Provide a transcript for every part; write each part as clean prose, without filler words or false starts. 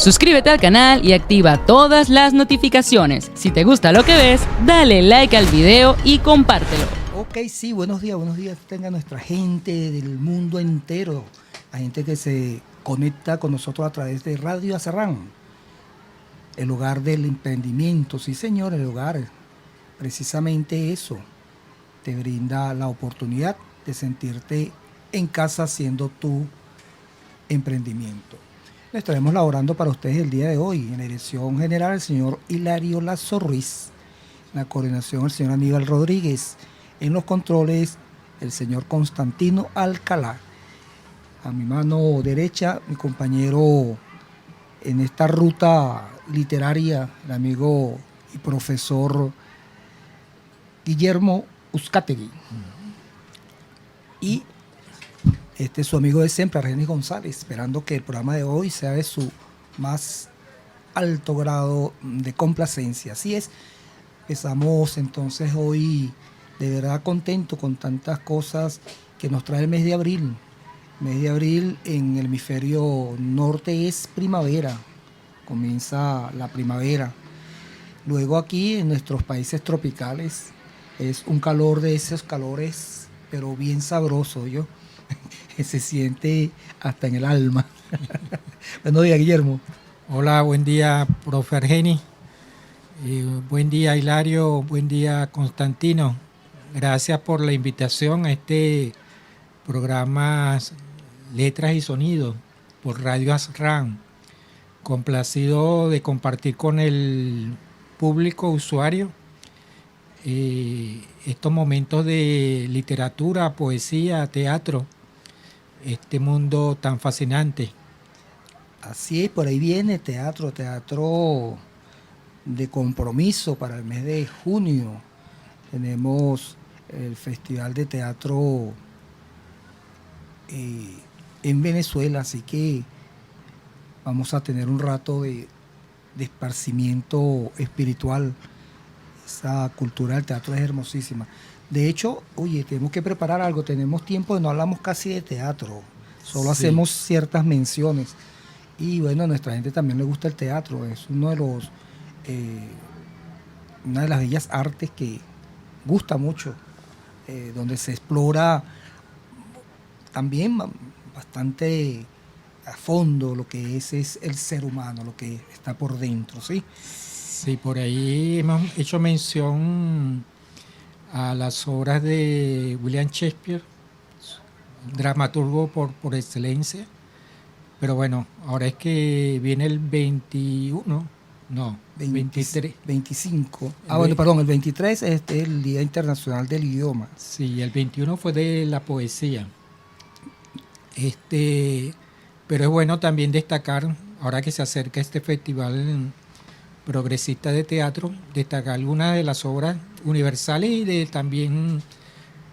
Suscríbete al canal y activa todas las notificaciones. Si te gusta lo que ves, dale like al video y compártelo. Ok, sí, buenos días tenga nuestra gente del mundo entero, la gente que se conecta con nosotros a través de Radio Aserrán, el hogar del emprendimiento, sí señor, el hogar, precisamente eso, te brinda la oportunidad de sentirte en casa haciendo tu emprendimiento. Le estaremos laborando para ustedes el día de hoy, en la dirección general el señor Hilario Lazo Ruiz, en la coordinación el señor Aníbal Rodríguez, en los controles el señor Constantino Alcalá. A mi mano derecha, mi compañero en esta ruta literaria, el amigo y profesor Guillermo Uzcategui. Y este es su amigo de siempre, Argenis González, esperando que el programa de hoy sea de su más alto grado de complacencia. Así es, empezamos entonces hoy de verdad contento con tantas cosas que nos trae el mes de abril. El mes de abril en el hemisferio norte es primavera, comienza la primavera. Luego aquí en nuestros países tropicales es un calor de esos calores, pero bien sabroso, ¿yo? Que se siente hasta en el alma. Buenos días, Guillermo. Hola, buen día, profe Argenis. Buen día, Hilario. Buen día, Constantino. Gracias por la invitación a este programa Letras y Sonidos por Radio Aserrán. Complacido de compartir con el público usuario estos momentos de literatura, poesía, teatro, este mundo tan fascinante. Así es, por ahí viene teatro de compromiso para el mes de junio. Tenemos el Festival de Teatro en Venezuela, así que vamos a tener un rato de esparcimiento espiritual. Esa cultura del teatro es hermosísima. De hecho, oye, tenemos que preparar algo. Tenemos tiempo de no hablamos casi de teatro. Solo hacemos ciertas menciones. Y bueno, a nuestra gente también le gusta el teatro. Es uno de los una de las bellas artes que gusta mucho, donde se explora también bastante a fondo lo que es el ser humano, lo que está por dentro, ¿sí? Sí, por ahí hemos hecho mención a las obras de William Shakespeare, dramaturgo por excelencia. Pero bueno, ahora es que viene el 21, no, 23. 25. Bueno, perdón, el 23 es el Día Internacional del Idioma. Sí, el 21 fue de la poesía. Pero es bueno también destacar, ahora que se acerca este festival progresista de teatro, destacar algunas de las obras universales y también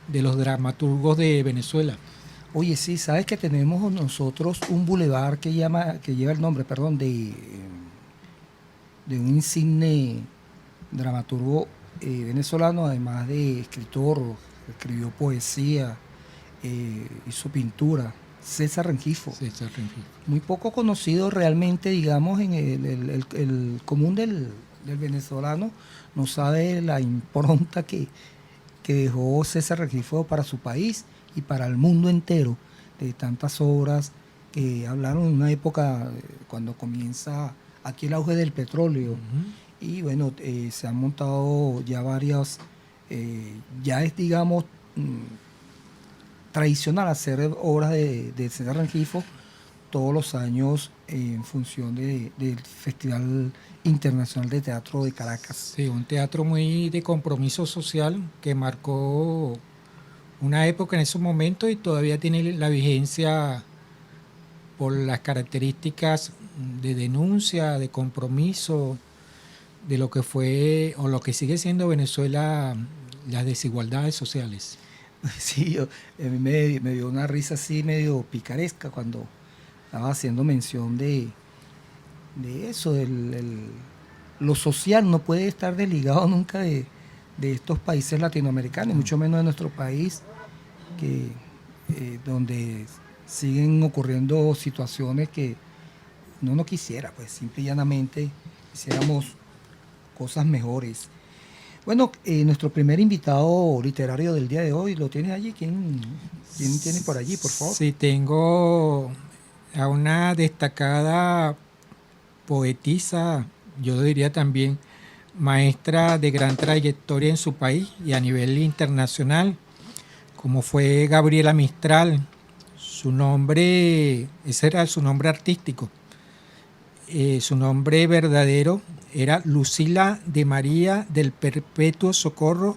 de los dramaturgos de Venezuela. Oye, sí, sabes que tenemos nosotros un bulevar que lleva el nombre, perdón, de un insigne dramaturgo venezolano, además de escritor, escribió poesía, hizo pintura, César Rengifo. Muy poco conocido realmente, digamos, en el común del venezolano, no sabe la impronta que dejó César Rengifo para su país y para el mundo entero, de tantas obras que hablaron en una época cuando comienza aquí el auge del petróleo. Y bueno, se han montado ya varias, ya es, digamos, tradicional hacer obras de César Rengifo todos los años en función del Festival Internacional de Teatro de Caracas. Sí, un teatro muy de compromiso social que marcó una época en esos momentos y todavía tiene la vigencia por las características de denuncia, de compromiso, de lo que fue o lo que sigue siendo Venezuela, las desigualdades sociales. Sí, a mí me dio una risa así medio picaresca cuando estaba haciendo mención de eso, lo social no puede estar desligado nunca de estos países latinoamericanos, mucho menos de nuestro país, donde siguen ocurriendo situaciones que no quisiera, pues simple y llanamente hiciéramos cosas mejores. Bueno, nuestro primer invitado literario del día de hoy, ¿lo tienes allí? ¿Quién tienes por allí, por favor? Sí, tengo a una destacada poetisa, yo diría también maestra de gran trayectoria en su país y a nivel internacional, como fue Gabriela Mistral. Ese era su nombre artístico. Su nombre verdadero era Lucila de María del Perpetuo Socorro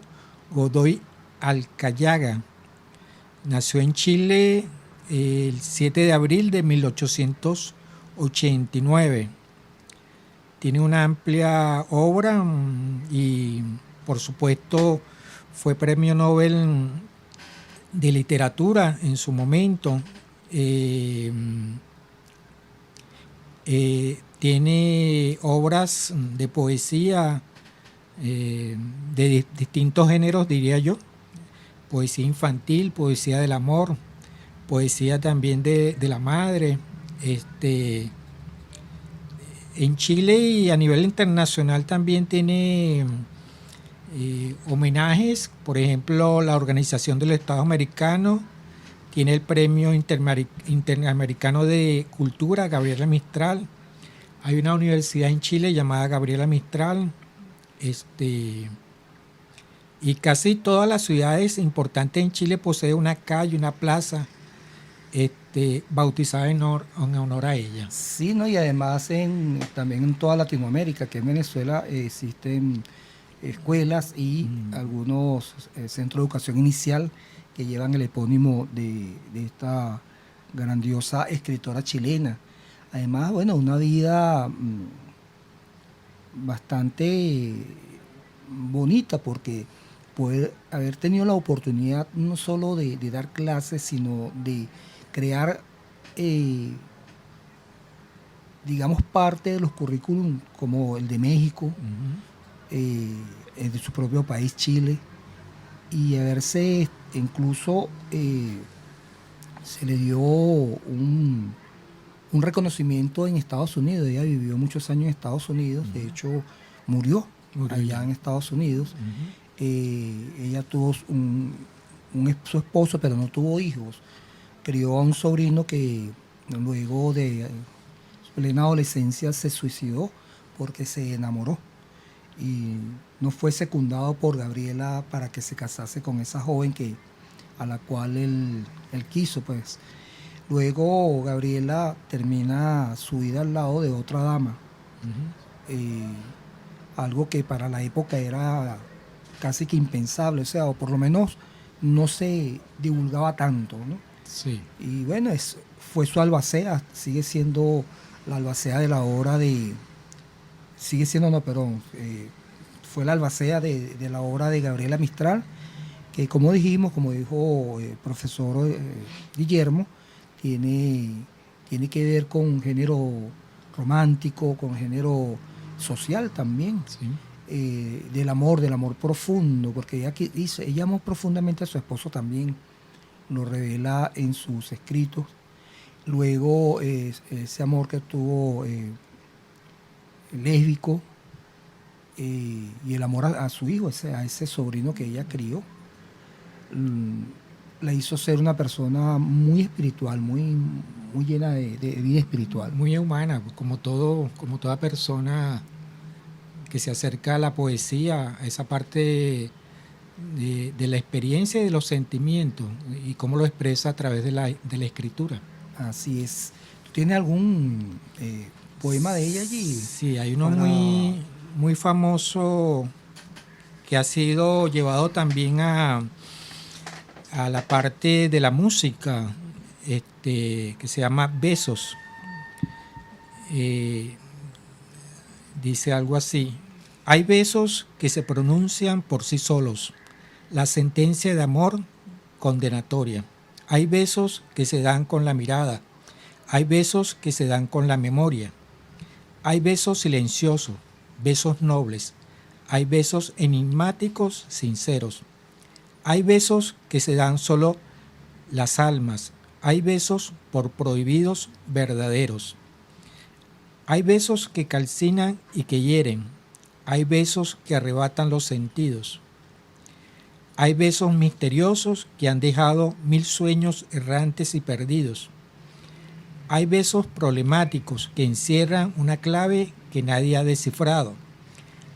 Godoy Alcayaga. Nació en Chile el 7 de abril de 1889. Tiene una amplia obra y, por supuesto, fue premio Nobel de literatura en su momento. Tiene obras de poesía de distintos géneros, diría yo. Poesía infantil, poesía del amor, poesía también de la madre. En Chile y a nivel internacional también tiene homenajes. Por ejemplo, la Organización de los Estados Americanos tiene el Premio Interamericano de Cultura Gabriela Mistral. Hay una universidad en Chile llamada Gabriela Mistral. Y casi todas las ciudades importantes en Chile poseen una calle, una plaza bautizada en honor a ella. Sí, ¿no? Y además también en toda Latinoamérica, que en Venezuela existen escuelas y algunos centros de educación inicial que llevan el epónimo de esta grandiosa escritora chilena. Además, bueno, una vida bastante bonita, porque poder haber tenido la oportunidad no solo de dar clases, sino de crear, digamos, parte de los currículum como el de México, de su propio país, Chile, y haberse incluso se le dio un reconocimiento en Estados Unidos. Ella vivió muchos años en Estados Unidos, de hecho murió allá en Estados Unidos. Ella tuvo su esposo, pero no tuvo hijos. Crió a un sobrino que luego de su plena adolescencia se suicidó porque se enamoró y no fue secundado por Gabriela para que se casase con esa joven a la cual él quiso, pues. Luego Gabriela termina su vida al lado de otra dama, algo que para la época era casi que impensable, o sea, o por lo menos no se divulgaba tanto, ¿no? Sí. Y bueno, fue su albacea, sigue siendo la albacea de la obra fue la albacea de la obra de Gabriela Mistral, que como dijo el profesor Guillermo, tiene que ver con género romántico, con género social también. Sí. Del amor profundo, porque ella amó profundamente a su esposo también, lo revela en sus escritos. Luego ese amor que tuvo lésbico, y el amor a su hijo, a ese sobrino que ella crió, la hizo ser una persona muy espiritual, muy llena de vida espiritual. Muy humana, como toda persona que se acerca a la poesía, a esa parte de la experiencia y de los sentimientos, y cómo lo expresa a través de la escritura. Así es. ¿Tú tienes algún poema de ella allí? Sí, hay uno muy famoso que ha sido llevado también a la parte de la música, que se llama Besos. Dice algo así: hay besos que se pronuncian por sí solos, la sentencia de amor condenatoria. Hay besos que se dan con la mirada, hay besos que se dan con la memoria. Hay besos silenciosos, besos nobles, hay besos enigmáticos, sinceros. Hay besos que se dan solo las almas, hay besos por prohibidos verdaderos. Hay besos que calcinan y que hieren. Hay besos que arrebatan los sentidos. Hay besos misteriosos que han dejado 1000 sueños errantes y perdidos. Hay besos problemáticos que encierran una clave que nadie ha descifrado.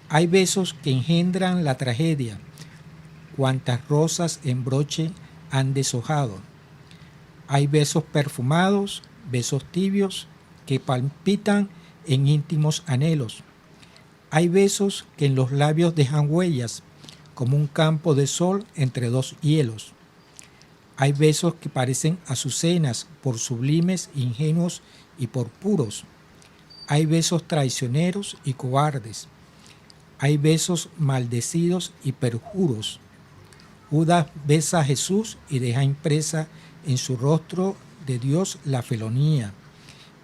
Hay besos que engendran la tragedia. Cuantas rosas en broche han deshojado. Hay besos perfumados, besos tibios que palpitan en íntimos anhelos. Hay besos que en los labios dejan huellas, como un campo de sol entre dos hielos. Hay besos que parecen azucenas por sublimes, ingenuos y por puros. Hay besos traicioneros y cobardes. Hay besos maldecidos y perjuros. Judas besa a Jesús y deja impresa en su rostro de Dios la felonía,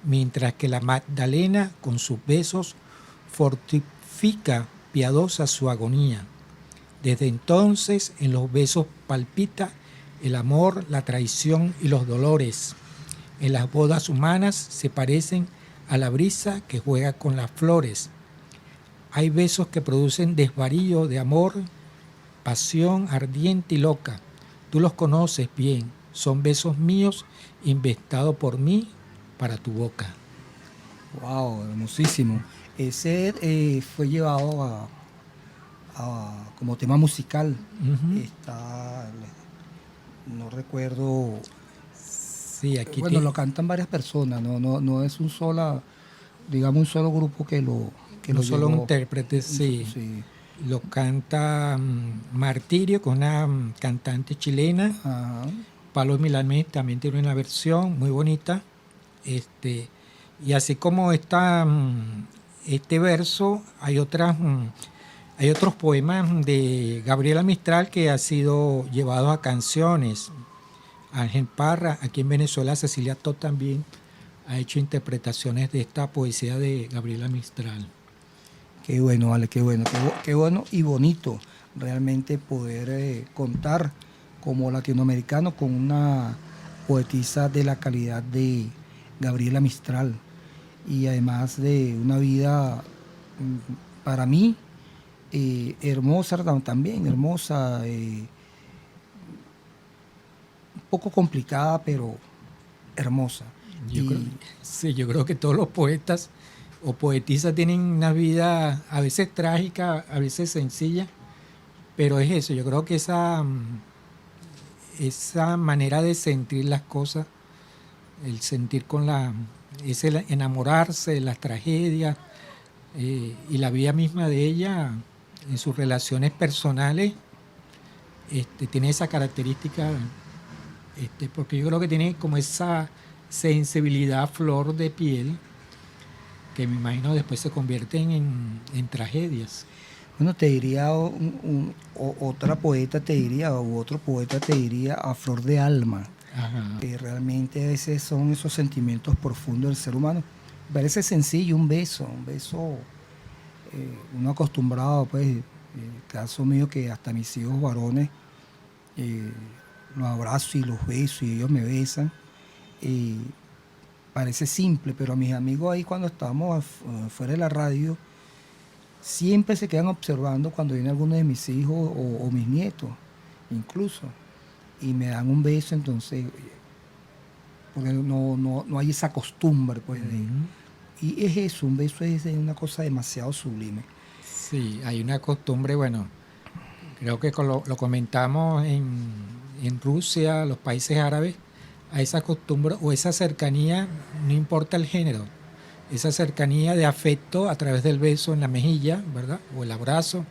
mientras que la Magdalena con sus besos fortifica piadosa su agonía. Desde entonces en los besos palpita el amor, la traición y los dolores. En las bodas humanas se parecen a la brisa que juega con las flores. Hay besos que producen desvarío de amor, pasión ardiente y loca. Tú los conoces bien, son besos míos inventados por mí para tu boca. Wow, hermosísimo. Ese fue llevado como tema musical. Está, no recuerdo. Sí, aquí bueno, lo cantan varias personas, no es un solo grupo que lo no solo llevó. un intérprete, sí. Sí. Lo canta Martirio, con una cantante chilena. Ajá. Pablo Milanés también tiene una versión muy bonita. Y así como está este verso, hay otros poemas de Gabriela Mistral que han sido llevados a canciones. Ángel Parra, aquí en Venezuela, Cecilia Todd también ha hecho interpretaciones de esta poesía de Gabriela Mistral. Qué bueno, vale, qué bueno y bonito realmente poder contar como latinoamericano con una poetisa de la calidad de Gabriela Mistral y además de una vida para mí hermosa también, hermosa, un poco complicada pero hermosa. Yo creo que todos los poetas o poetisas tienen una vida a veces trágica, a veces sencilla, pero es eso, yo creo que esa manera de sentir las cosas, el sentir ese enamorarse de las tragedias y la vida misma de ella en sus relaciones personales, tiene esa característica, porque yo creo que tiene como esa sensibilidad a flor de piel, que me imagino después se convierten en tragedias. Bueno, te diría otra poeta te diría, o otro poeta te diría a flor de alma. Ajá. Que realmente a veces son esos sentimientos profundos del ser humano. Me parece sencillo un beso, uno acostumbrado, pues, en el caso mío que hasta mis hijos varones los abrazo y los beso y ellos me besan. Parece simple, pero a mis amigos ahí cuando estábamos fuera de la radio, siempre se quedan observando cuando viene alguno de mis hijos o mis nietos, incluso, y me dan un beso, entonces, porque no hay esa costumbre, pues, y es eso, un beso es una cosa demasiado sublime. Sí, hay una costumbre, bueno, creo que lo comentamos en Rusia, los países árabes, a esa costumbre o esa cercanía, no importa el género, esa cercanía de afecto a través del beso en la mejilla, ¿verdad? O el abrazo,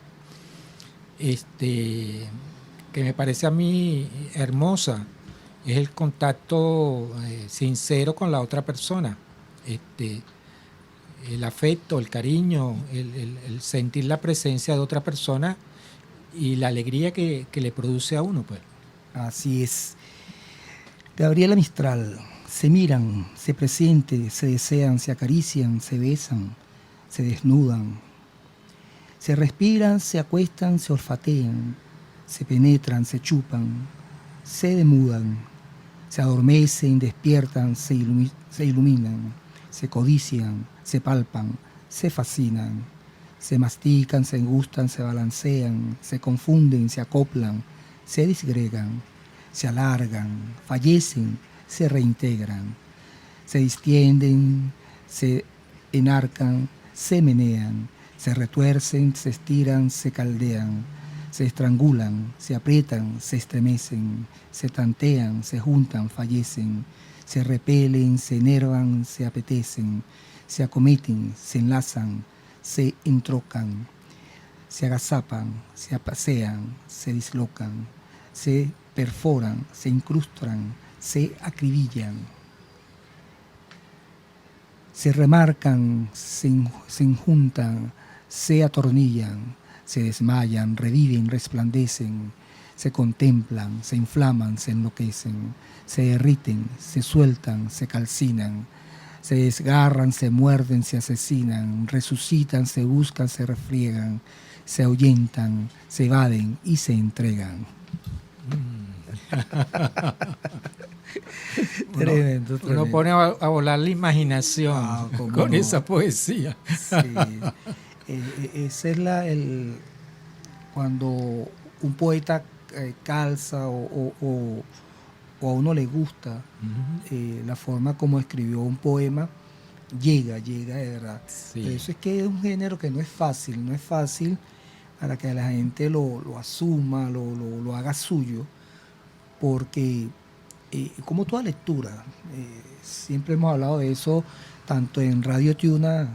que me parece a mí hermosa, es el contacto sincero con la otra persona, el afecto, el cariño, el sentir la presencia de otra persona y la alegría que le produce a uno, pues. Así es. Gabriela Mistral, se miran, se presienten, se desean, se acarician, se besan, se desnudan, se respiran, se acuestan, se olfatean, se penetran, se chupan, se demudan, se adormecen, despiertan, se iluminan, se codician, se palpan, se fascinan, se mastican, se gustan, se balancean, se confunden, se acoplan, se disgregan, se alargan, fallecen, se reintegran, se distienden, se enarcan, se menean, se retuercen, se estiran, se caldean, se estrangulan, se aprietan, se estremecen, se tantean, se juntan, fallecen, se repelen, se enervan, se apetecen, se acometen, se enlazan, se entrocan, se agazapan, se apasean, se dislocan, se perforan, se incrustan, se acribillan, se remarcan, se enjuntan, se atornillan, se desmayan, reviven, resplandecen, se contemplan, se inflaman, se enloquecen, se derriten, se sueltan, se calcinan, se desgarran, se muerden, se asesinan, resucitan, se buscan, se refriegan, se ahuyentan, se evaden y se entregan. Tremendo, tremendo. Uno pone a volar la imaginación con no. esa poesía. Sí. Esa es cuando un poeta calza o a uno le gusta la forma como escribió un poema, llega de verdad. Sí. Por eso es que es un género que no es fácil para que la gente lo asuma, lo haga suyo, porque como toda lectura, siempre hemos hablado de eso, tanto en Radio Tuna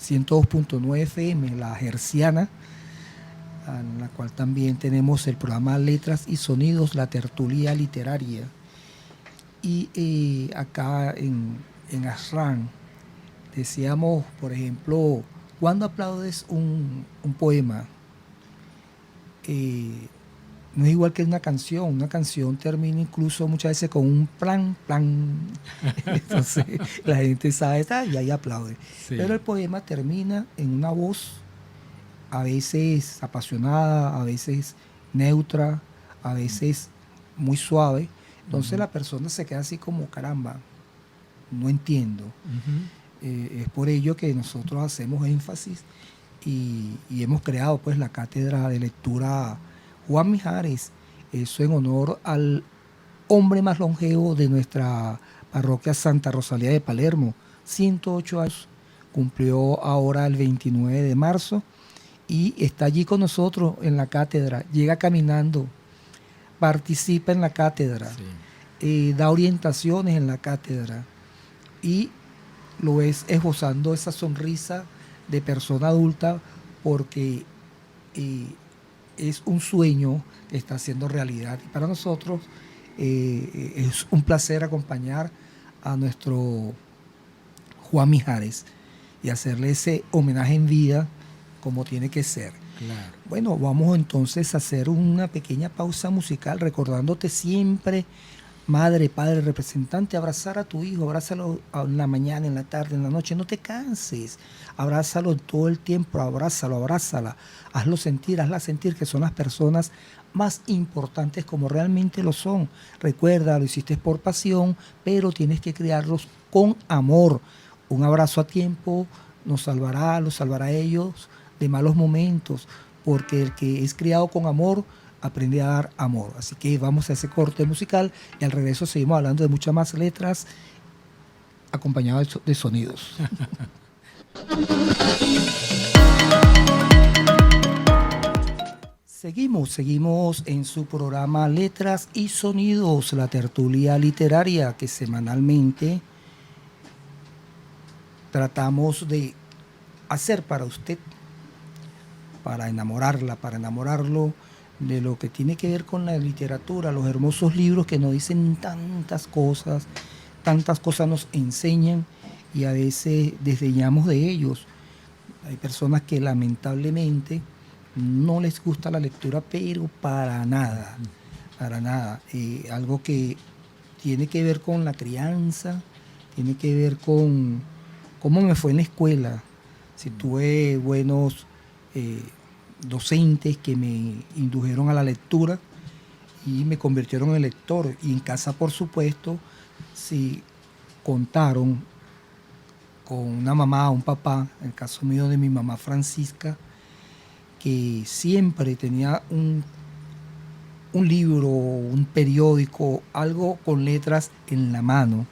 102.9 FM, la herciana, en la cual también tenemos el programa Letras y Sonidos, la tertulia literaria. Y acá en Asran decíamos, por ejemplo, cuando aplaudes un poema, no es igual que una canción termina incluso muchas veces con un plan, entonces la gente sabe, y ahí aplaude. Sí. Pero el poema termina en una voz a veces apasionada, a veces neutra, a veces muy suave. Entonces la persona se queda así como, caramba, no entiendo. Es por ello que nosotros hacemos énfasis y hemos creado pues la cátedra de lectura Juan Mijares, eso en honor al hombre más longevo de nuestra parroquia Santa Rosalía de Palermo, 108 años, cumplió ahora el 29 de marzo y está allí con nosotros en la cátedra, llega caminando, participa en la cátedra, da orientaciones en la cátedra y lo ves esbozando esa sonrisa de persona adulta porque es un sueño que está haciendo realidad. Y para nosotros es un placer acompañar a nuestro Juan Mijares y hacerle ese homenaje en vida como tiene que ser. Claro. Bueno, vamos entonces a hacer una pequeña pausa musical recordándote siempre, madre, padre, representante, abrazar a tu hijo, abrázalo en la mañana, en la tarde, en la noche, no te canses, abrázalo todo el tiempo, abrázala, hazla sentir que son las personas más importantes como realmente lo son. Recuerda, lo hiciste por pasión, pero tienes que criarlos con amor. Un abrazo a tiempo los salvará a ellos de malos momentos, porque el que es criado con amor aprende a dar amor. Así que vamos a ese corte musical y al regreso seguimos hablando de muchas más letras acompañadas de sonidos. Seguimos en su programa Letras y Sonidos, la tertulia literaria que semanalmente tratamos de hacer para usted, para enamorarla, para enamorarlo de lo que tiene que ver con la literatura, los hermosos libros que nos dicen tantas cosas nos enseñan y a veces desdeñamos de ellos. Hay personas que lamentablemente no les gusta la lectura, pero para nada. Algo que tiene que ver con la crianza, tiene que ver con cómo me fue en la escuela, si tuve buenos docentes que me indujeron a la lectura y me convirtieron en lector. Y en casa, por supuesto, si contaron con una mamá, un papá, en el caso mío de mi mamá Francisca, que siempre tenía un libro, un periódico, algo con letras en la mano.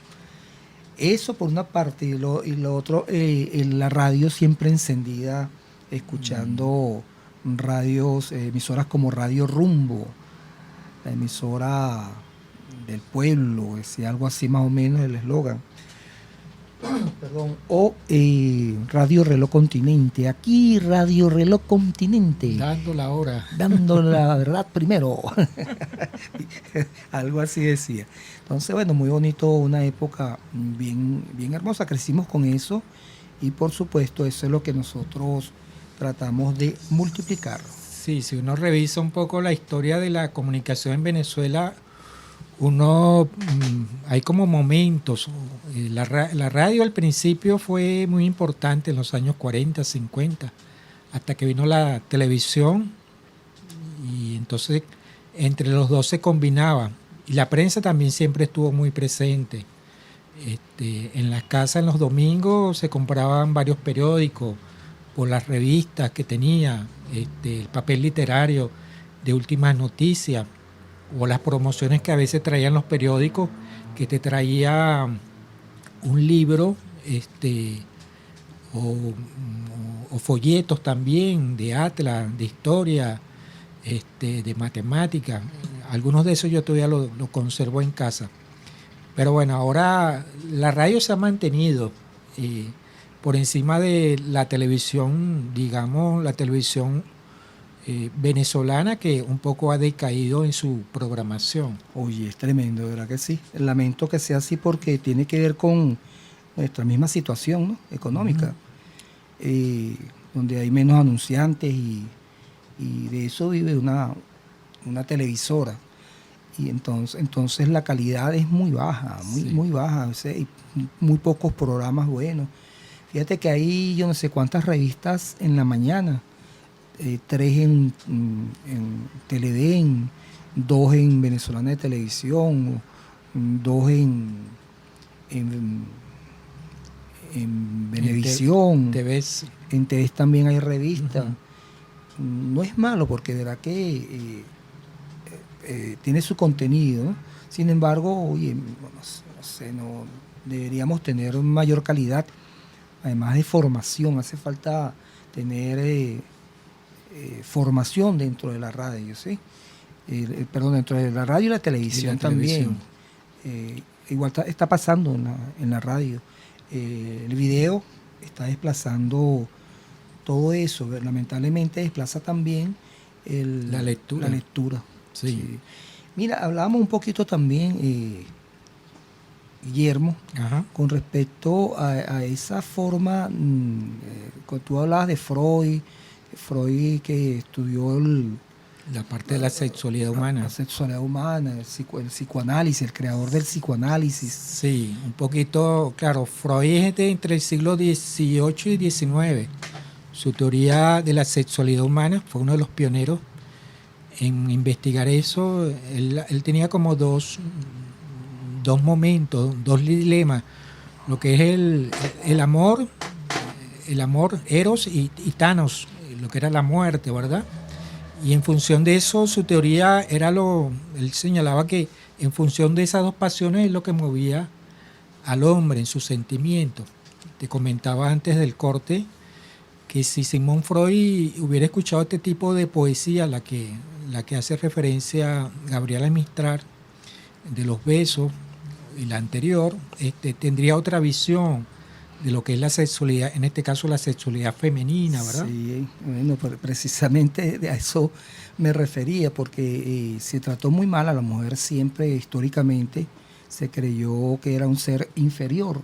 Eso por una parte, y lo otro, la radio siempre encendida, escuchando radios, emisoras como Radio Rumbo, la emisora del pueblo, algo así más o menos el eslogan. Perdón, o Radio Reloj Continente. Aquí Radio Reloj Continente. Dando la hora. Dando la verdad primero. Algo así decía. Entonces, bueno, muy bonito, una época bien, bien hermosa. Crecimos con eso y por supuesto eso es lo que nosotros tratamos de multiplicar. Sí, si uno revisa un poco la historia de la comunicación en Venezuela, hay como momentos. La radio al principio fue muy importante en los años 40, 50, hasta que vino la televisión y entonces entre los dos se combinaba. Y la prensa también siempre estuvo muy presente. En las casas en los domingos se compraban varios periódicos por las revistas que tenía, el papel literario de últimas noticias, o las promociones que a veces traían los periódicos, que te traía un libro, o folletos también de atlas, de historia, de matemática. Algunos de esos yo todavía lo conservo en casa. Pero bueno, ahora la radio se ha mantenido por encima de la televisión, digamos, la televisión venezolana, que un poco ha decaído en su programación. Oye, es tremendo, ¿verdad que sí? Lamento que sea así porque tiene que ver con nuestra misma situación, ¿no?, económica, donde hay menos anunciantes y de eso vive una televisora. Y entonces la calidad es muy baja, muy baja, o sea, hay muy pocos programas buenos. Fíjate que hay yo no sé cuántas revistas en la mañana, 3 en Televen, 2 en Venezolana de Televisión, 2 en Venevisión, en TVs también hay revistas. No es malo porque de verdad que tiene su contenido, ¿no? Sin embargo, oye, no sé, deberíamos tener mayor calidad, además de formación. Hace falta tener formación dentro de la radio, ¿sí? Dentro de la radio y la televisión también. Igual está pasando en la radio. El video está desplazando todo eso, lamentablemente desplaza también la lectura. Sí. Mira, hablábamos un poquito también, Guillermo, con respecto a esa forma, cuando tú hablabas de Freud que estudió la parte de la sexualidad humana. La sexualidad humana, el psicoanálisis, el creador del psicoanálisis. Sí, un poquito, claro, Freud es entre el siglo XVIII y XIX. Su teoría de la sexualidad humana fue uno de los pioneros en investigar eso. Él tenía como dos momentos, dos dilemas, lo que es el amor Eros y Thanos, lo que era la muerte, ¿verdad? Y en función de eso, su teoría era él señalaba que en función de esas dos pasiones es lo que movía al hombre en sus sentimientos. Te comentaba antes del corte que si Sigmund Freud hubiera escuchado este tipo de poesía, la que hace referencia a Gabriela Mistral, de los besos, y la anterior, tendría otra visión de lo que es la sexualidad, en este caso la sexualidad femenina, ¿verdad? Sí, bueno, precisamente a eso me refería, porque se trató muy mal a la mujer siempre, históricamente, se creyó que era un ser inferior.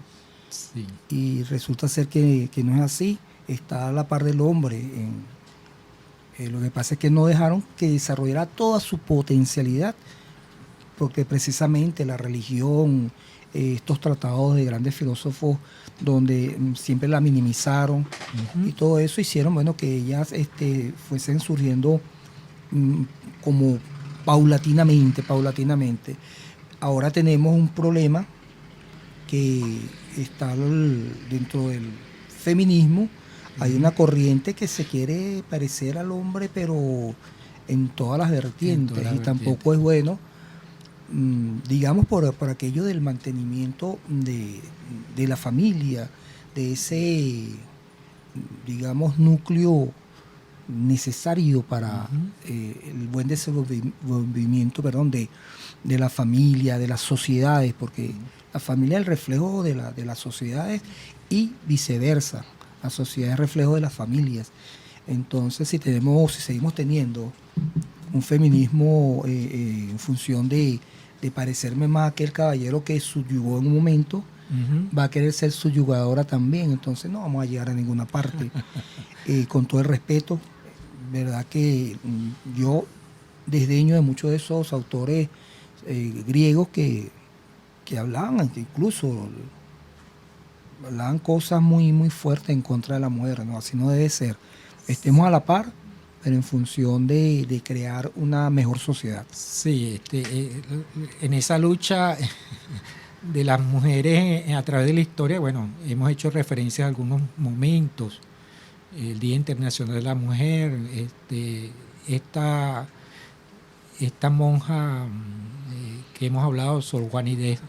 Sí. Y resulta ser que no es así, está a la par del hombre. Lo que pasa es que no dejaron que desarrollara toda su potencialidad, porque precisamente la religión, estos tratados de grandes filósofos donde siempre la minimizaron, y todo eso hicieron, bueno, que ellas fuesen surgiendo como paulatinamente. Ahora tenemos un problema que está dentro del feminismo, hay una corriente que se quiere parecer al hombre, pero en todas las vertientes, y tampoco es bueno, digamos, por aquello del mantenimiento de la familia, de ese, digamos, núcleo necesario para el buen desenvolvimiento, de la familia, de las sociedades, porque la familia es el reflejo de las sociedades y viceversa. La sociedad es reflejo de las familias. Entonces, si seguimos teniendo un feminismo en función de parecerme más a aquel caballero que subyugó en un momento, va a querer ser subyugadora también. Entonces no vamos a llegar a ninguna parte. Con todo el respeto, verdad que yo desdeño de muchos de esos autores griegos que hablaban, incluso hablaban cosas muy, muy fuertes en contra de la mujer, ¿no? Así no debe ser. Estemos a la par, pero en función de crear una mejor sociedad. Sí, en esa lucha de las mujeres a través de la historia, bueno, hemos hecho referencia a algunos momentos. El Día Internacional de la Mujer, esta monja que hemos hablado, Sor Juana Inés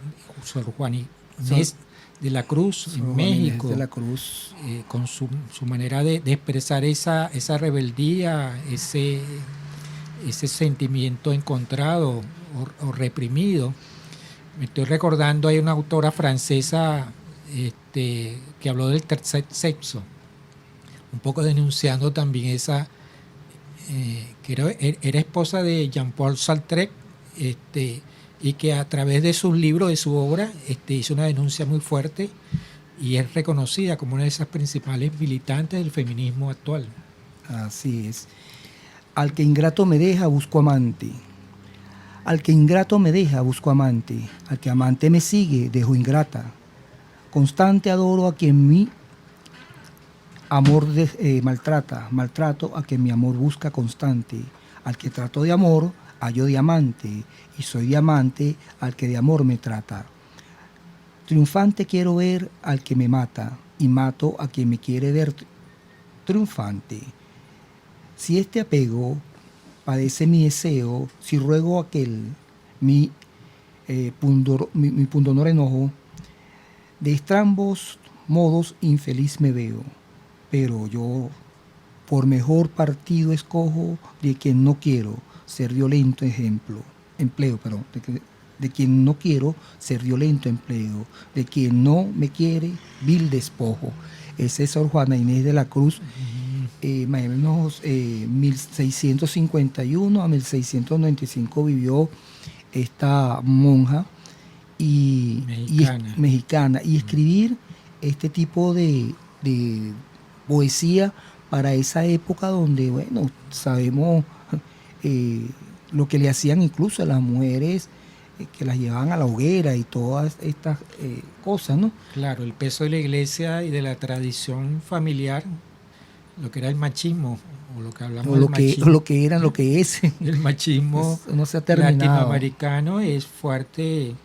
de la Cruz, en México, de la Cruz, con su manera de expresar esa rebeldía, ese sentimiento encontrado o reprimido. Me estoy recordando, hay una autora francesa que habló del tercer sexo, un poco denunciando también esa, que era esposa de Jean-Paul Sartre, y que a través de sus libros, de su obra, hizo una denuncia muy fuerte y es reconocida como una de esas principales militantes del feminismo actual. Así es. Al que ingrato me deja, busco amante. Al que ingrato me deja, busco amante. Al que amante me sigue, dejo ingrata. Constante adoro a quien mi amor maltrata. Maltrato a quien mi amor busca constante. Al que trato de amor, hallo diamante. Y soy diamante al que de amor me trata. Triunfante quiero ver al que me mata. Y mato a quien me quiere ver triunfante. Si este apego padece mi deseo, si ruego a aquel mi pundonor enojo, de estrambos modos infeliz me veo, pero yo por mejor partido escojo de quien no quiero ser violento de quien no quiero ser violento empleo, de quien no me quiere vil despojo. Ese es Sor Juana Inés de la Cruz. Más o menos 1651 a 1695 vivió esta monja mexicana y escribir este tipo de poesía para esa época donde, bueno, sabemos lo que le hacían incluso a las mujeres que las llevaban a la hoguera y todas estas cosas, ¿no? Claro, el peso de la iglesia y de la tradición familiar, lo que era el machismo, o lo que hablamos del machismo. Lo que era, lo que es. El machismo no se ha terminado. Latinoamericano es fuerte,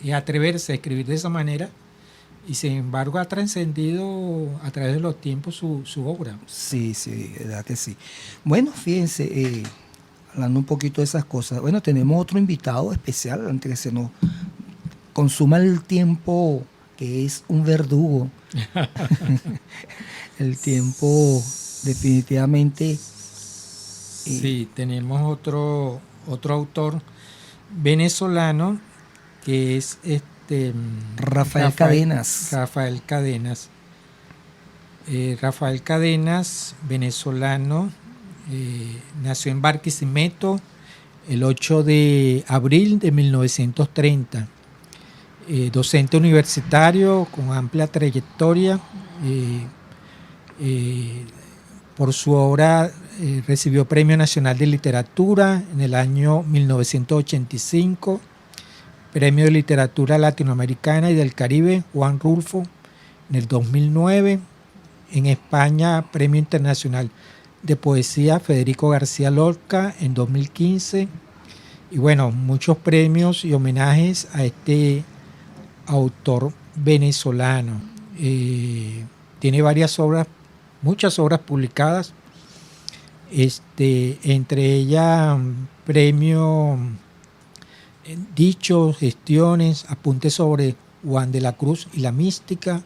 es atreverse a escribir de esa manera, y sin embargo ha trascendido a través de los tiempos su obra. Sí, verdad que sí. Bueno, fíjense, hablando un poquito de esas cosas, bueno, tenemos otro invitado especial antes que se nos consuma el tiempo, que es un verdugo. El tiempo definitivamente. Sí, tenemos otro autor venezolano que es Rafael Cadenas. Rafael Cadenas, venezolano, nació en Barquisimeto el 8 de abril de 1930. Docente universitario con amplia trayectoria. Por su obra recibió Premio Nacional de Literatura en el año 1985, Premio de Literatura Latinoamericana y del Caribe Juan Rulfo en el 2009, en España Premio Internacional de Poesía Federico García Lorca en 2015, y bueno, muchos premios y homenajes a este autor venezolano. Tiene varias obras, muchas obras publicadas, entre ellas premio Dichos, Gestiones, Apuntes sobre Juan de la Cruz y la Mística,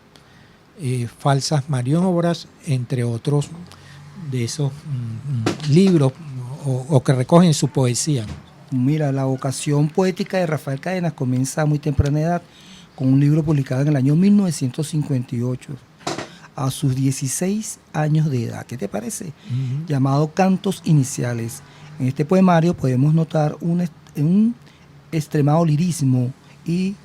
Falsas Maniobras, entre otros de esos libros o que recogen su poesía. Mira, la vocación poética de Rafael Cadenas comienza a muy temprana edad con un libro publicado en el año 1958, a sus 16 años de edad. ¿Qué te parece? Uh-huh. Llamado Cantos Iniciales. En este poemario podemos notar un extremado lirismo y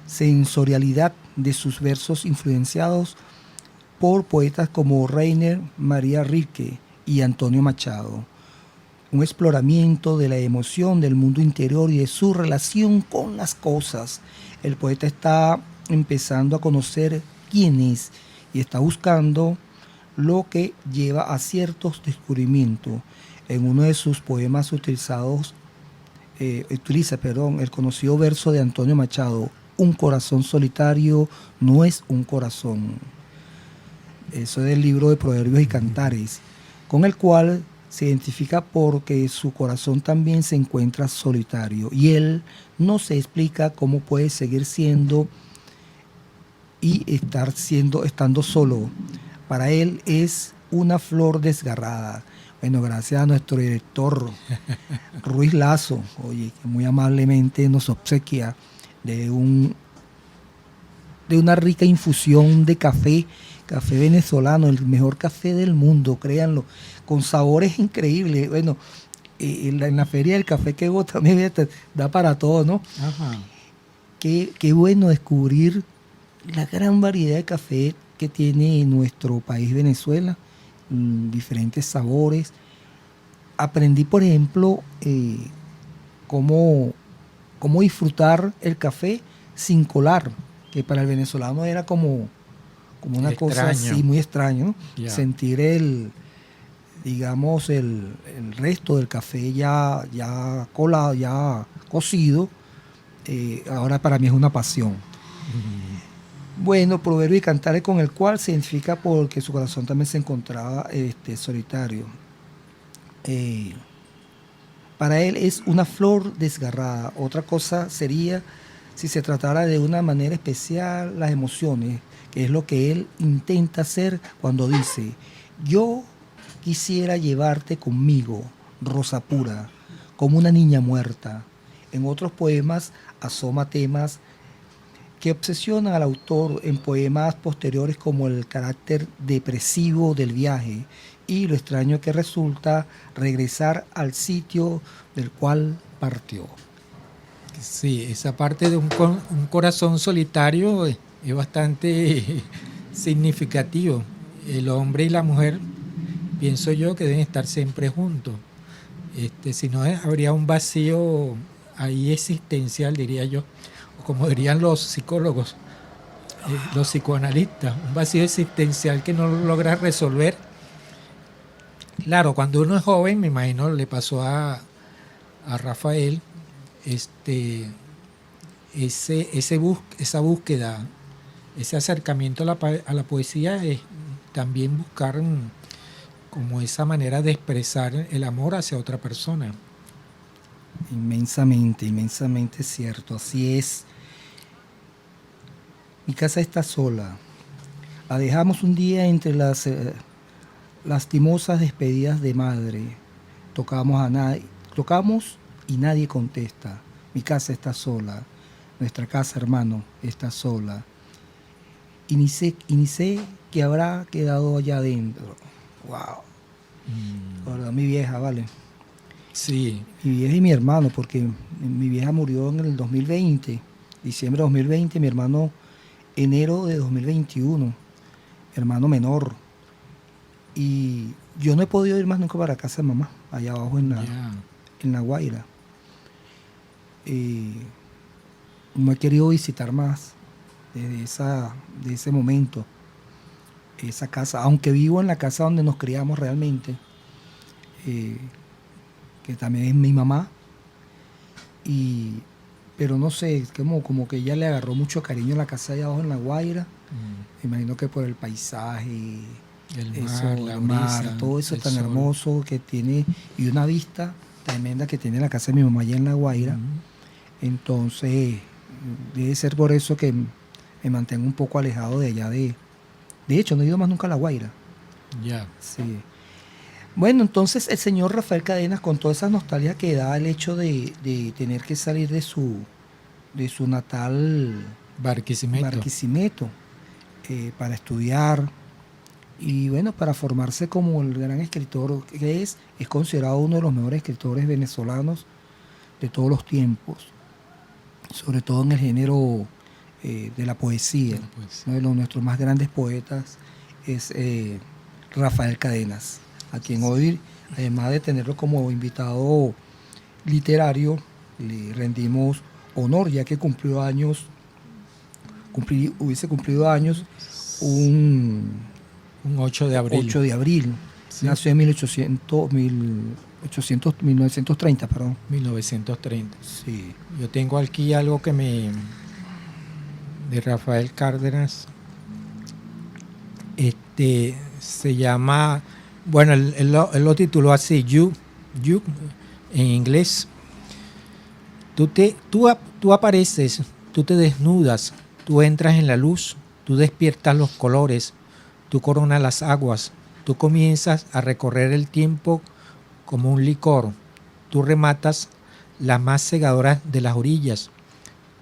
sensorialidad de sus versos influenciados por poetas como Rainer María Rilke y Antonio Machado. Un exploramiento de la emoción del mundo interior y de su relación con las cosas. El poeta está empezando a conocer quién es y está buscando lo que lleva a ciertos descubrimientos. En uno de sus poemas utiliza el conocido verso de Antonio Machado: un corazón solitario no es un corazón. Eso es del libro de Proverbios y Cantares, con el cual se identifica porque su corazón también se encuentra solitario y él no se explica cómo puede seguir siendo y estando solo. Para él es una flor desgarrada. Bueno, gracias a nuestro director Ruiz Lazo, oye, que muy amablemente nos obsequia de una rica infusión de café venezolano, el mejor café del mundo, créanlo, con sabores increíbles. Bueno, en la feria del café que vos también da para todo, ¿no? Ajá. Qué bueno descubrir la gran variedad de café que tiene nuestro país Venezuela, diferentes sabores. Aprendí, por ejemplo, cómo disfrutar el café sin colar, que para el venezolano era como una cosa así muy extraña, ¿no? Yeah. Sentir el resto del café ya colado, ya cocido, ahora para mí es una pasión. Bueno, Proverbio y Cantares, con el cual se identifica porque su corazón también se encontraba solitario. Para él es una flor desgarrada. Otra cosa sería si se tratara de una manera especial las emociones, que es lo que él intenta hacer cuando dice: yo quisiera llevarte conmigo, rosa pura, como una niña muerta. En otros poemas asoma temas que obsesionan al autor en poemas posteriores, como el carácter depresivo del viaje y lo extraño que resulta regresar al sitio del cual partió. Sí, esa parte de un corazón solitario es bastante significativo. El hombre y la mujer, pienso yo, que deben estar siempre juntos. Si no, habría un vacío ahí existencial, diría yo, o como dirían los psicólogos, los psicoanalistas, un vacío existencial que no logra resolver. Claro, cuando uno es joven, me imagino le pasó a Rafael, esa búsqueda, ese acercamiento a la poesía es también buscar como esa manera de expresar el amor hacia otra persona. Inmensamente cierto, así es. Mi casa está sola. La dejamos un día entre las lastimosas despedidas de madre. Tocamos y nadie contesta. Mi casa está sola. Nuestra casa, hermano, está sola. Y ni sé qué habrá quedado allá adentro. Wow. ¿Verdad? Mi vieja, ¿vale? Sí. Mi vieja y mi hermano, porque mi vieja murió en el 2020, diciembre de 2020, mi hermano enero de 2021, mi hermano menor. Y yo no he podido ir más nunca para casa de mamá, allá abajo en La Guaira. No he querido visitar más de ese momento, esa casa, aunque vivo en la casa donde nos criamos realmente, que también es mi mamá, pero no sé, como que ella le agarró mucho cariño a la casa allá abajo en La Guaira. Me imagino que por el paisaje, El eso, mar, la el mar, brisa, todo eso el tan sol. hermoso que tiene, y una vista tremenda que tiene la casa de mi mamá allá en La Guaira. Entonces, debe ser por eso que me mantengo un poco alejado de allá de hecho, no he ido más nunca a La Guaira. Ya. Sí. Bueno, entonces el señor Rafael Cadenas, con toda esa nostalgia que da el hecho de tener que salir de su natal Barquisimeto. Barquisimeto para estudiar y bueno, para formarse como el gran escritor que es considerado uno de los mejores escritores venezolanos de todos los tiempos, sobre todo en el género de la poesía. Uno de nuestros más grandes poetas es Rafael Cadenas, a quien hoy, además de tenerlo como invitado literario, le rendimos honor, ya que hubiese cumplido años un 8 de abril. 8 de abril. Sí. Nació en 1930, perdón. 1930. Sí. Yo tengo aquí algo de Rafael Cárdenas. Se llama, bueno, él lo tituló así, You, en inglés. Tú apareces, tú te desnudas, tú entras en la luz, tú despiertas los colores, tú coronas las aguas, tú comienzas a recorrer el tiempo como un licor, tú rematas las más cegadoras de las orillas,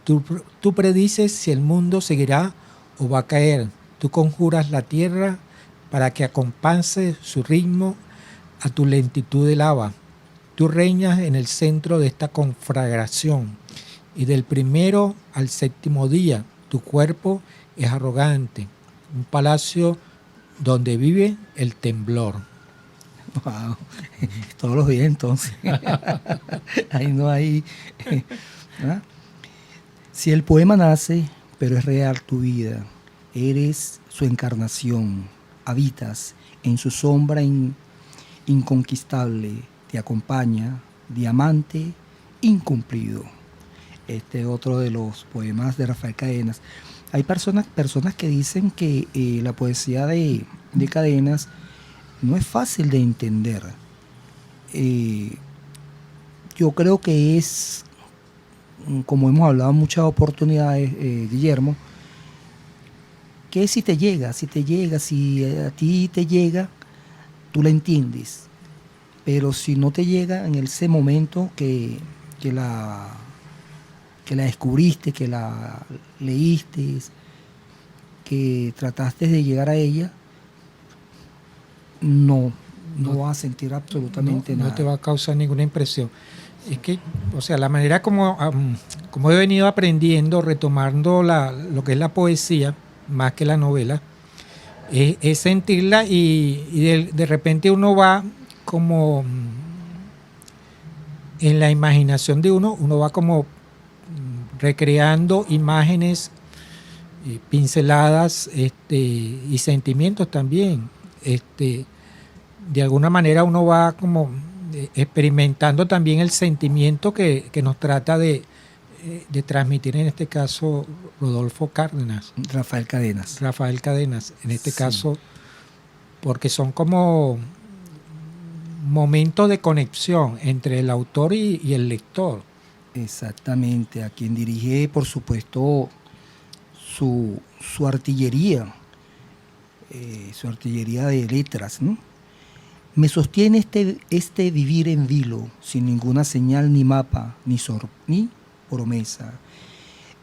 tú predices si el mundo seguirá o va a caer, tú conjuras la tierra para que acompañe su ritmo a tu lentitud de lava. Tú reinas en el centro de esta conflagración y del primero al séptimo día tu cuerpo es arrogante, un palacio donde vive el temblor. Wow. Todos los días entonces. Ahí no hay... ¿ah? Si el poema nace, pero es real tu vida, eres su encarnación, habitas en su sombra inconquistable, te acompaña, diamante incumplido. Este es otro de los poemas de Rafael Cadenas. Hay personas que dicen que la poesía de Cadenas no es fácil de entender. Yo creo que es, como hemos hablado en muchas oportunidades, Guillermo, que si te llega, si a ti te llega, tú la entiendes. Pero si no te llega en ese momento que la descubriste, que la leíste, que trataste de llegar a ella, no vas a sentir absolutamente nada. No te va a causar ninguna impresión. Es que, o sea, la manera como he venido aprendiendo, retomando lo que es la poesía, más que la novela, es sentirla y de repente uno va como en la imaginación de uno va como recreando imágenes, pinceladas y sentimientos también. De alguna manera uno va como experimentando también el sentimiento que nos trata de transmitir, en este caso Rodolfo Cárdenas. Rafael Cadenas, en este sí. caso, porque son como momentos de conexión entre el autor y el lector. Exactamente, a quien dirige, por supuesto, su artillería de letras, ¿no? Me sostiene este vivir en vilo, sin ninguna señal ni mapa, ni promesa,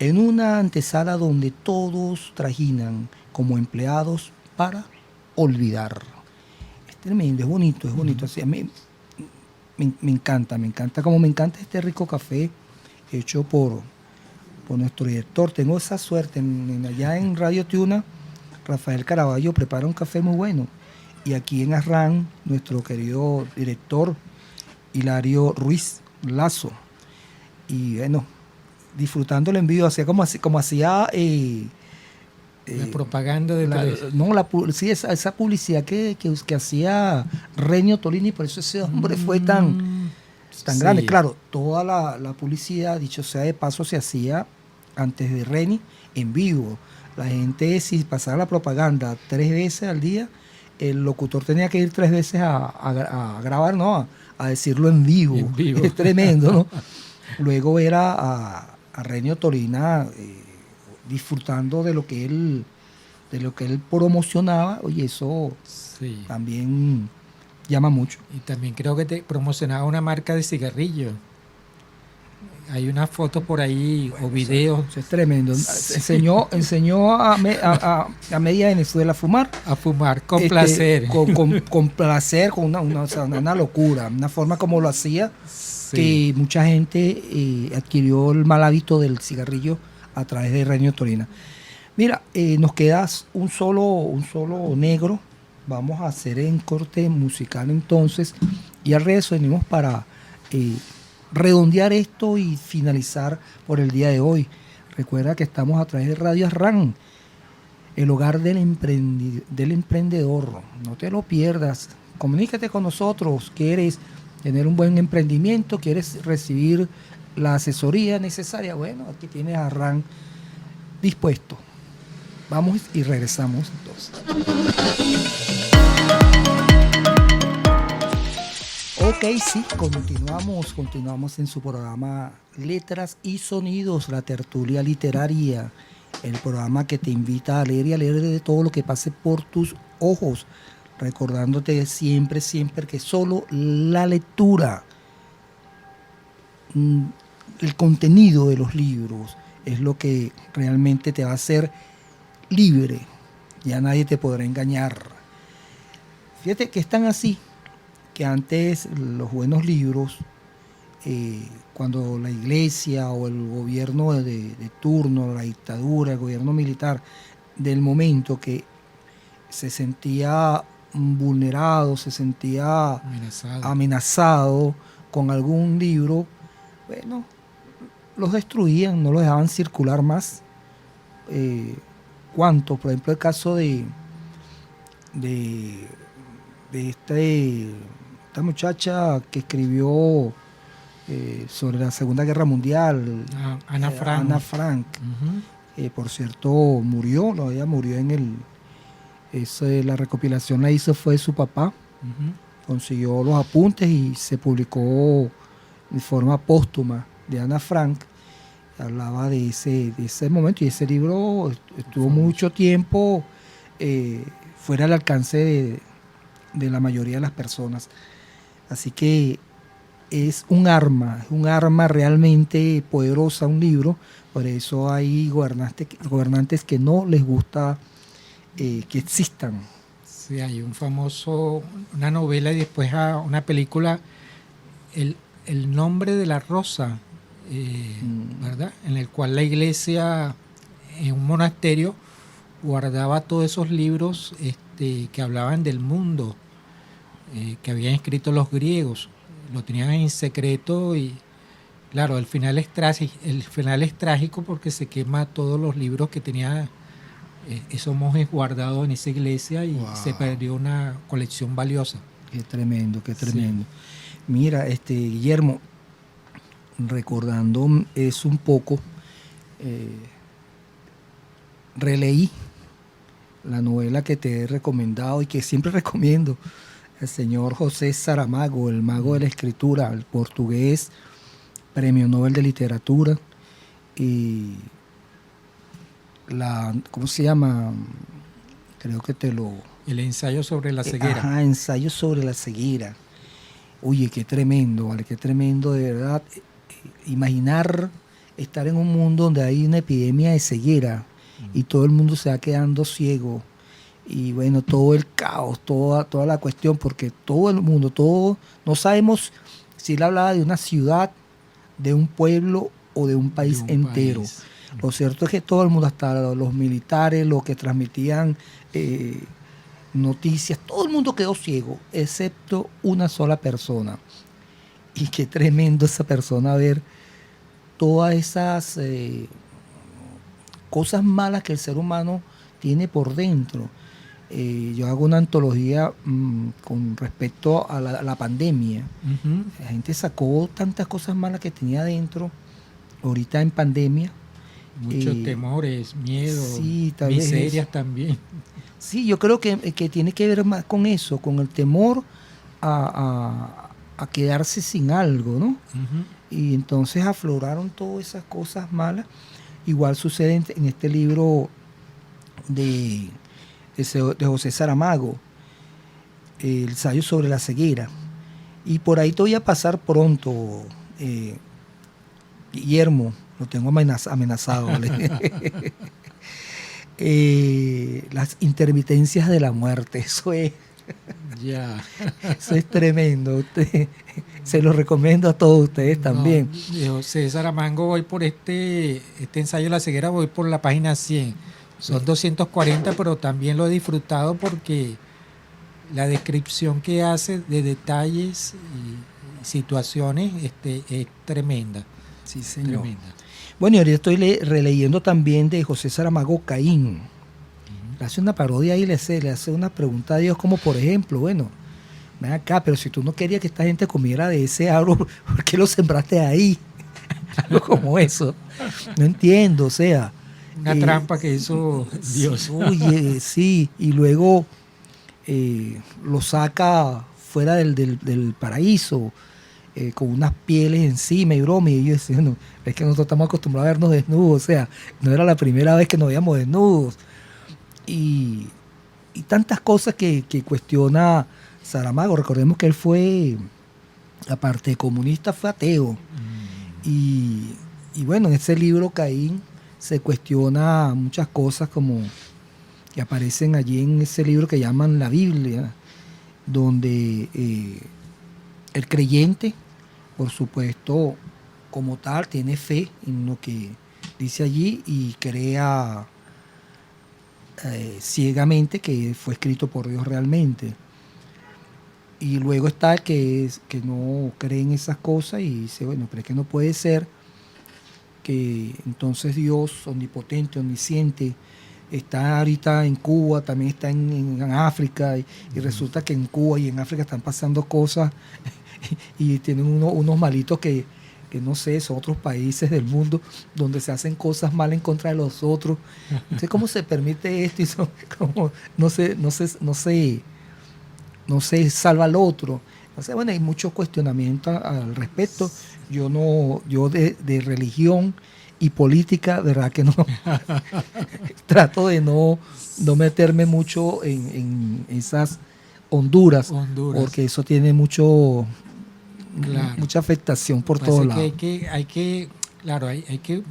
en una antesala donde todos trajinan como empleados para olvidar. Es tremendo, es bonito. Así, a mí me encanta, como me encanta este rico café hecho por nuestro director. Tengo esa suerte, allá en Radio Tiuna, Rafael Caraballo prepara un café muy bueno. Y aquí en Arran, nuestro querido director, Hilario Ruiz Lazo. Y bueno, disfrutándolo en vivo, hacía como hacía... la propaganda de esa publicidad que hacía Renio Tolini, por eso ese hombre fue tan tan Sí. grande. Claro, toda la publicidad, dicho sea de paso, se hacía antes de Reni en vivo. La gente, si pasaba la propaganda 3 veces al día, el locutor tenía que ir 3 veces a grabar, no, a decirlo en vivo. En vivo. Es tremendo, ¿no? Luego era a Renio Tolina disfrutando de lo que él promocionaba. Oye, eso Sí. también llama mucho. Y también creo que te promocionaba una marca de cigarrillos. Hay unas fotos por ahí o videos Eso es tremendo. Enseñó a media Venezuela a fumar. a fumar con Este, placer. con placer, con o sea, una locura, una forma como lo hacía, Sí. que mucha gente adquirió el mal hábito del cigarrillo a través de Renio Torina. Mira, nos queda un solo negro. Vamos a hacer en corte musical entonces y al regreso venimos para redondear esto y finalizar por el día de hoy. Recuerda que estamos a través de Radio Arran, el hogar del emprendedor. No te lo pierdas. Comunícate con nosotros. ¿Quieres tener un buen emprendimiento? ¿Quieres recibir la asesoría necesaria? Bueno, aquí tienes a Arran dispuesto. Vamos y regresamos entonces. Ok, sí, continuamos en su programa Letras y Sonidos, la tertulia literaria, el programa que te invita a leer y a leer de todo lo que pase por tus ojos, recordándote siempre que solo la lectura, el contenido de los libros es lo que realmente te va a hacer libre, ya nadie te podrá engañar. Fíjate que están así, que antes los buenos libros, cuando la iglesia o el gobierno de turno, la dictadura, el gobierno militar del momento que se sentía vulnerado, se sentía amenazado con algún libro, bueno, los destruían, no los dejaban circular más. ¿Cuántos? Por ejemplo, el caso de esta muchacha que escribió sobre la Segunda Guerra Mundial, Ana Frank. Ana Frank. Uh-huh. Por cierto, murió, no, ella murió la recopilación la hizo fue su papá. Uh-huh. Consiguió los apuntes y se publicó de forma póstuma de Ana Frank. Hablaba de ese momento y ese libro estuvo mucho tiempo fuera del alcance de la mayoría de las personas. Así que es un arma realmente poderosa, un libro. Por eso hay gobernantes que no les gusta que existan. Sí, hay una novela y después una película, El nombre de la rosa, ¿verdad? En el cual la iglesia, en un monasterio, guardaba todos esos libros que hablaban del mundo, que habían escrito los griegos. Lo tenían en secreto y, claro, el final es trágico porque se quema todos los libros que tenía esos monjes guardados en esa iglesia y Wow. Se perdió una colección valiosa. Qué tremendo. Sí. Mira, Guillermo, recordando eso un poco, releí la novela que te he recomendado y que siempre recomiendo, el señor José Saramago, el mago de la escritura, el portugués, premio Nobel de Literatura, y ¿cómo se llama? Creo que El ensayo sobre la ceguera. Ajá, ensayo sobre la ceguera. Oye, qué tremendo, ¿vale? Qué tremendo, de verdad. Imaginar estar en un mundo donde hay una epidemia de ceguera y todo el mundo se va quedando ciego. Y bueno, todo el caos, toda la cuestión, porque todo el mundo, no sabemos si él hablaba de una ciudad, de un pueblo o de un país entero. Lo cierto es que todo el mundo, hasta los militares, los que transmitían noticias, todo el mundo quedó ciego, excepto una sola persona. Y qué tremendo esa persona ver todas esas cosas malas que el ser humano tiene por dentro. yo hago una antología con respecto a la pandemia. Ujú. La gente sacó tantas cosas malas que tenía adentro ahorita en pandemia. Muchos temores, miedos, sí, tal vez miserias eso. también. Sí, yo creo que tiene que ver más con eso, con el temor a quedarse sin algo, ¿no? Ujú. Y entonces afloraron todas esas cosas malas. Igual sucede en este libro de José Saramago, el ensayo sobre la ceguera. Y por ahí te voy a pasar pronto, Guillermo, lo tengo amenazado. ¿Vale? Las intermitencias de la muerte, Ya. eso es tremendo. Se lo recomiendo a todos ustedes también. No, de José Saramago voy por este ensayo de la ceguera, voy por la página 100. Son 240, pero también lo he disfrutado porque la descripción que hace de detalles y situaciones es tremenda. Sí, señor. Tremenda. Bueno, y ahorita estoy releyendo también de José Saramago Caín. Le hace una parodia y le hace una pregunta a Dios, como por ejemplo, bueno, ven acá, pero si tú no querías que esta gente comiera de ese árbol, ¿por qué lo sembraste ahí? Algo como eso. No entiendo, o sea. Una trampa que hizo Dios. Oye, sí, y luego lo saca fuera del paraíso, con unas pieles encima y broma, y yo decía, no, es que nosotros estamos acostumbrados a vernos desnudos, o sea, no era la primera vez que nos veíamos desnudos. Y tantas cosas que cuestiona Saramago. Recordemos que él fue, aparte de comunista, fue ateo. Y bueno, en ese libro Caín se cuestiona muchas cosas como que aparecen allí en ese libro que llaman la Biblia, donde el creyente, por supuesto, como tal, tiene fe en lo que dice allí y crea ciegamente que fue escrito por Dios realmente. Y luego está el que no cree en esas cosas y dice, bueno, pero es que no puede ser que entonces Dios omnipotente, omnisciente, está ahorita en Cuba, también está en África, y resulta que en Cuba y en África están pasando cosas y tienen unos malitos que no sé, son otros países del mundo donde se hacen cosas mal en contra de los otros. No sé cómo se permite esto y como no se salva al otro. Entonces, bueno, hay muchos cuestionamientos al respecto. Yo de religión y política, verdad que no trato de no meterme mucho en esas honduras, porque eso tiene mucha afectación por todos lados. Hay que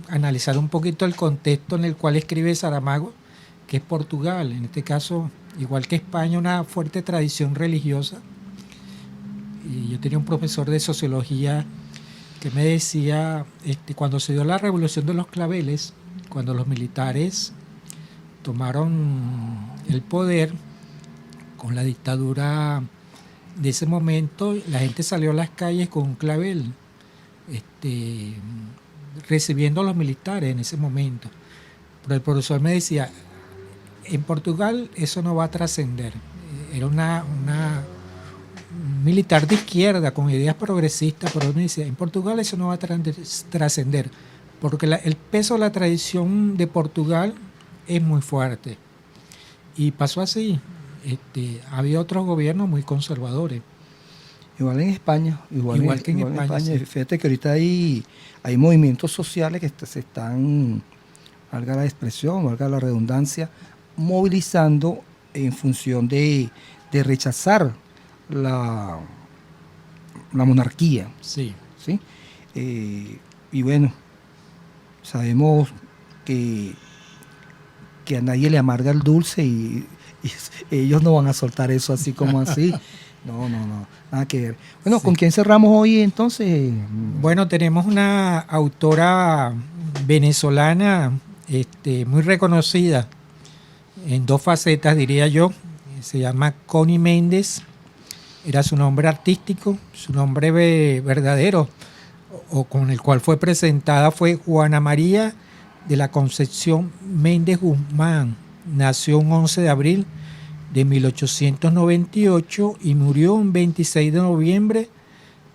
analizar un poquito el contexto en el cual escribe Saramago, que es Portugal, en este caso, igual que España, una fuerte tradición religiosa. Y yo tenía un profesor de sociología que me decía, cuando se dio la revolución de los claveles, cuando los militares tomaron el poder con la dictadura de ese momento, la gente salió a las calles con un clavel, recibiendo a los militares en ese momento. Pero el profesor me decía, en Portugal eso no va a trascender. Era un militar de izquierda con ideas progresistas, pero él me decía, en Portugal eso no va a trascender, porque el peso de la tradición de Portugal es muy fuerte. Y pasó así. Había otros gobiernos muy conservadores. Igual en España. Igual que en España. Sí. Fíjate que ahorita hay movimientos sociales que se están, valga la expresión, valga la redundancia, movilizando en función de rechazar la monarquía. Sí. ¿Sí? Y bueno, sabemos que a nadie le amarga el dulce y ellos no van a soltar eso así como así. No, nada que ver. Bueno, sí. ¿Con quién cerramos hoy entonces? Bueno, tenemos una autora venezolana muy reconocida en dos facetas, diría yo. Se llama Connie Méndez, era su nombre artístico. Su nombre verdadero, o con el cual fue presentada, fue Juana María de la Concepción Méndez Guzmán. Nació un 11 de abril de 1898 y murió un 26 de noviembre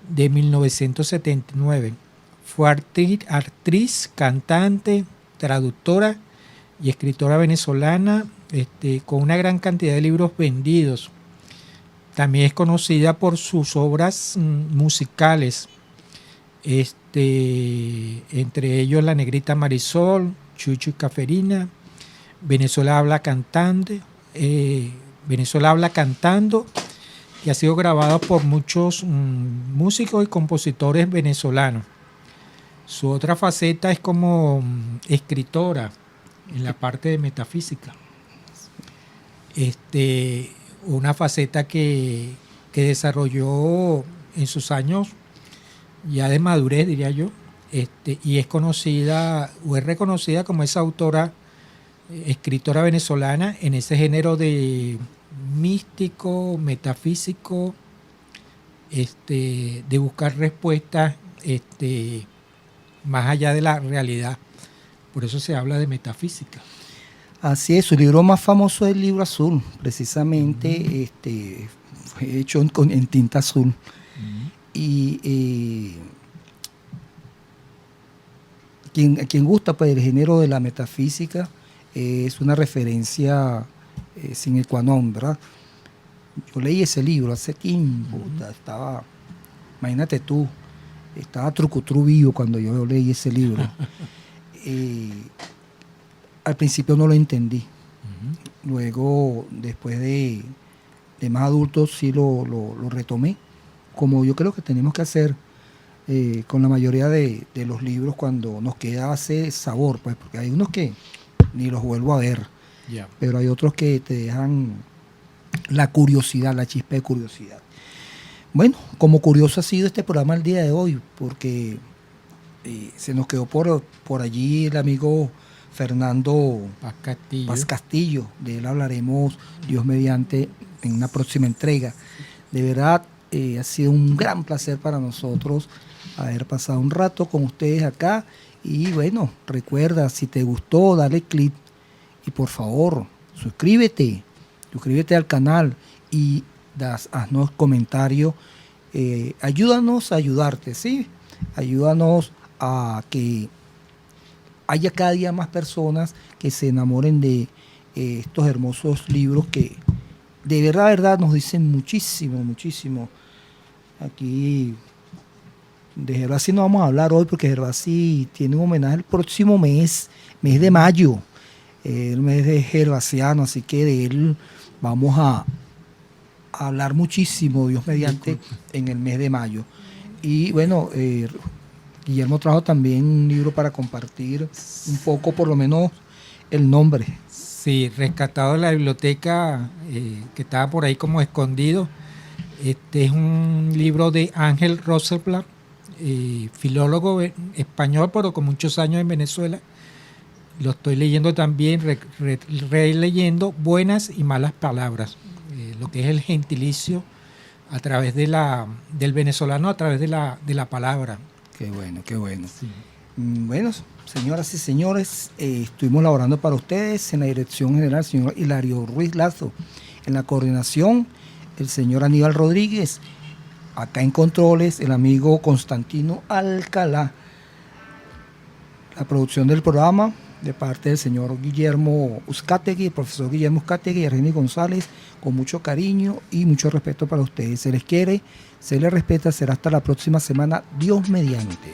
de 1979. Fue actriz, cantante, traductora y escritora venezolana, con una gran cantidad de libros vendidos. También es conocida por sus obras musicales, entre ellos La Negrita Marisol, Chucho y Caferina, Venezuela habla cantando, que ha sido grabado por muchos músicos y compositores venezolanos. Su otra faceta es como escritora en la parte de metafísica. Una faceta que desarrolló en sus años ya de madurez, diría yo, y es conocida o es reconocida como esa autora, escritora venezolana en ese género de místico, metafísico, de buscar respuestas más allá de la realidad. Por eso se habla de metafísica. Así es, su libro más famoso es el Libro Azul, precisamente fue hecho en tinta azul. Y quien gusta pues, el género de la metafísica, es una referencia sine qua non, ¿verdad? Yo leí ese libro hace tiempo, estaba, imagínate tú, estaba trucutru vivo cuando yo leí ese libro. Al principio no lo entendí. Luego, después de más adultos, sí lo retomé, como yo creo que tenemos que hacer con la mayoría de los libros cuando nos queda ese sabor, pues, porque hay unos que ni los vuelvo a ver, pero hay otros que te dejan la curiosidad, la chispa de curiosidad. Bueno, como curioso ha sido este programa el día de hoy, porque se nos quedó por allí el amigo Fernando Paz Castillo. De él hablaremos, Dios mediante, en una próxima entrega. De verdad, ha sido un gran placer para nosotros haber pasado un rato con ustedes acá. Y bueno, recuerda, si te gustó, dale click y por favor, suscríbete al canal y haznos comentarios. Ayúdanos a ayudarte, ¿sí? Ayúdanos a que haya cada día más personas que se enamoren de estos hermosos libros que de verdad nos dicen muchísimo, muchísimo. Aquí de Gervasi no vamos a hablar hoy porque Gervasi tiene un homenaje el próximo mes de mayo, el mes de Gervasiano, así que de él vamos a hablar muchísimo, Dios mediante, en el mes de mayo. Y bueno, Guillermo trajo también un libro para compartir un poco, por lo menos, el nombre. Sí, rescatado de la biblioteca, que estaba por ahí como escondido. Es un libro de Ángel Rosenblatt, filólogo español, pero con muchos años en Venezuela. Lo estoy leyendo también, releyendo Buenas y Malas Palabras, lo que es el gentilicio a través del venezolano, a través de la palabra. Qué bueno, qué bueno. Sí. Bueno, señoras y señores, estuvimos laborando para ustedes en la dirección general, el señor Hilario Ruiz Lazo, en la coordinación, el señor Aníbal Rodríguez, acá en controles, el amigo Constantino Alcalá, la producción del programa de parte del señor Guillermo Uzcategui, el profesor Guillermo Uzcategui y Argenis González, con mucho cariño y mucho respeto para ustedes. Se les quiere, se les respeta, será hasta la próxima semana, Dios mediante.